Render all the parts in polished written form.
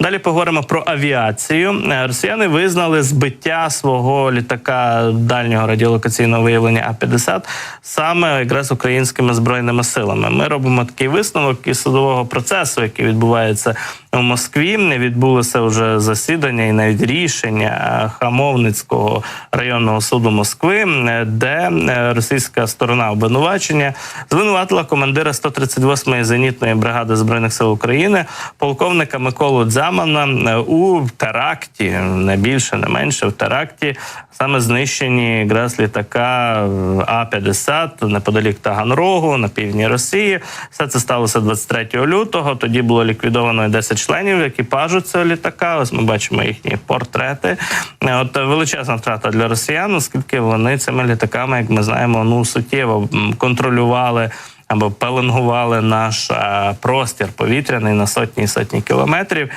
Далі поговоримо про авіацію. Росіяни визнали збиття свого літака дальнього радіолокаційного виявлення А-50 саме якраз українськими збройними силами. Ми робимо такий висновок із судового процесу, який відбувається у Москві. Відбулося вже засідання і навіть рішення Хамовницького районного суду Москви, де російська сторона обвинувачення звинуватила командира 138-ї зенітної бригади Збройних сил України, полковника Миколу Дзямана, у теракті, не більше, не менше, в теракті, саме знищенні якраз літака А-50 неподалік Таганрогу, на півдні Росії. Все це сталося 23 лютого. Тоді було ліквідовано 10 членів екіпажу цього літака. Ось ми бачимо їхні портрети. От величезна втрата для росіян, оскільки вони цими літаками, як ми знаємо, суттєво контролювали або пеленгували наш простір повітряний на сотні і сотні кілометрів.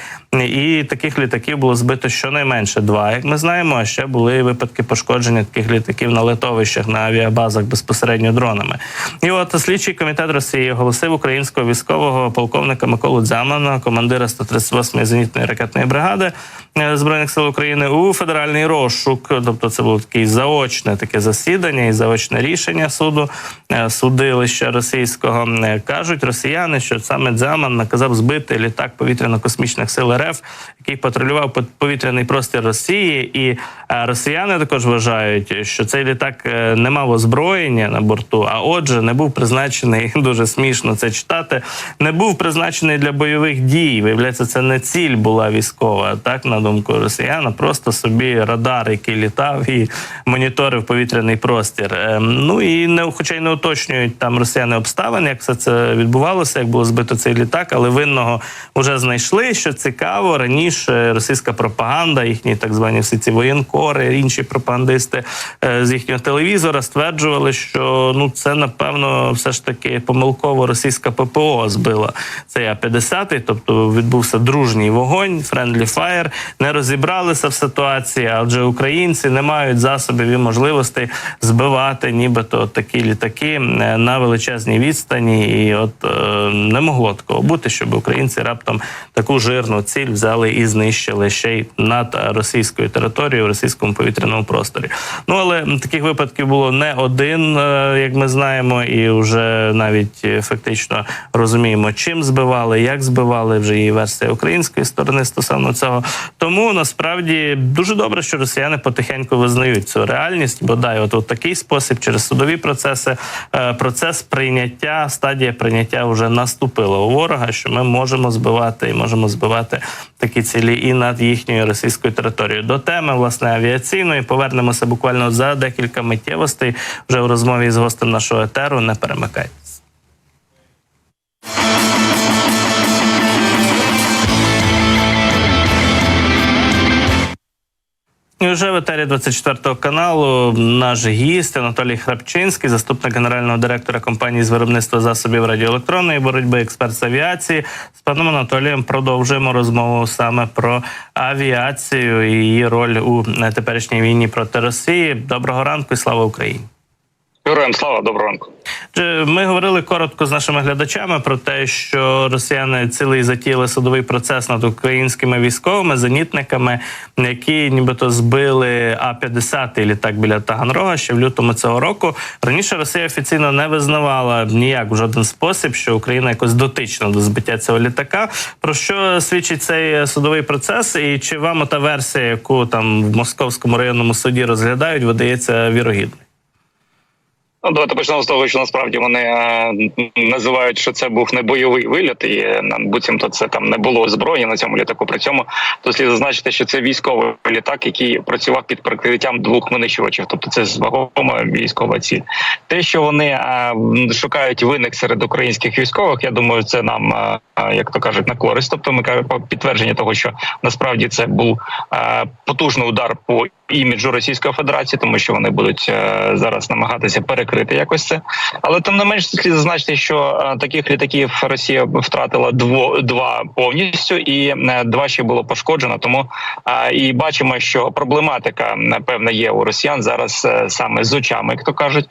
І таких літаків було збито щонайменше 2, як ми знаємо, а ще були випадки пошкодження таких літаків на литовищах, на авіабазах безпосередньо дронами. І от слідчий комітет Росії оголосив українського військового полковника Миколу Дзямана, командира 138-ї зенітної ракетної бригади Збройних сил України, у федеральний розшук. Тобто це було таке засідання і заочне рішення суду, судилища російського. Кажуть росіяни, що саме Дзяман наказав збити літак повітряно-космічних сил РФ, який патрулював повітряний простір Росії. І росіяни також вважають, що цей літак не мав озброєння на борту, а отже, не був призначений, дуже смішно це читати, не був призначений для бойових дій. Виявляється, це не ціль була військова, так, на думку росіян, просто собі радар, який літав і моніторив повітряний простір. Ну і хоча й не уточнюють там росіяни обставини, як все це відбувалося, як було збито цей літак, але винного вже знайшли. Що цікаво, раніше російська пропаганда, їхні так звані всі ці воєнкори, інші пропагандисти з їхнього телевізора стверджували, що це, напевно, все ж таки помилково російська ППО збила цей А-50, тобто відбувся дружній вогонь, friendly fire, не розібралися в ситуації, адже українці не мають засобів і можливостей збивати нібито такі літаки на величезній відстані, і от не могло такого бути, щоб українці раптом таку жирну ціль взяли і знищили ще й над російською територією, в російському повітряному просторі. Але таких випадків було не один, як ми знаємо, і вже навіть фактично розуміємо, чим збивали, як збивали, вже є версія української сторони стосовно цього. Тому, насправді, дуже добре, що росіяни потихеньку визнають цю реальність, бодай от такий спосіб, через судові процеси, процес прийняття, стадія прийняття вже наступила у ворога, що ми можемо збивати і можемо збивати такі цілі і над їхньою російською територією. До теми, власне, авіаційної повернемося буквально за декілька миттєвостей вже в розмові з гостем нашого етеру. Не перемикайтесь. І вже в етері 24 каналу наш гість Анатолій Храпчинський, заступник генерального директора компанії з виробництва засобів радіоелектронної боротьби, експерт з авіації. З паном Анатолієм продовжуємо розмову саме про авіацію і її роль у теперішній війні проти Росії. Доброго ранку і слава Україні! Героям слава, доброго ранку. Ми говорили коротко з нашими глядачами про те, що росіяни цілий затіяли судовий процес над українськими військовими, зенітниками, які нібито збили А-50 літак біля Таганрога ще в лютому цього року. Раніше Росія офіційно не визнавала ніяк в жоден спосіб, що Україна якось дотична до збиття цього літака. Про що свідчить цей судовий процес? І чи вам та версія, яку там в Московському районному суді розглядають, видається вірогідною? Давайте почнемо з того, що насправді вони називають, що це був не бойовий виліт, і буцімто це там не було озброєння на цьому літаку. При цьому то слід зазначити, що це військовий літак, який працював під прикриттям 2 винищувачів, тобто це вагома військова ціль. Те, що вони шукають винних серед українських військових, я думаю, це нам, як то кажуть, на користь. Тобто ми кажемо підтвердження того, що насправді це був потужний удар по іміджу Російської Федерації, тому що вони будуть зараз намагатися перекрити якось це. Але тим не менш слід зазначити, що таких літаків Росія втратила два повністю, і два ще було пошкоджено. Тому і бачимо, що проблематика напевно є у росіян зараз саме з очами, як то кажуть,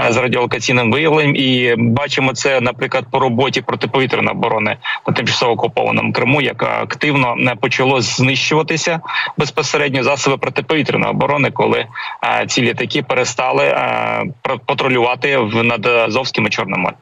з радіолокаційним виявленням. І бачимо це, наприклад, по роботі протиповітряної оборони на тимчасово окупованому Криму, яка активно почало знищуватися безпосередньо засоби протиповітряної оборони, коли ці літаки перестали патрулювати над Азовським і Чорним морем.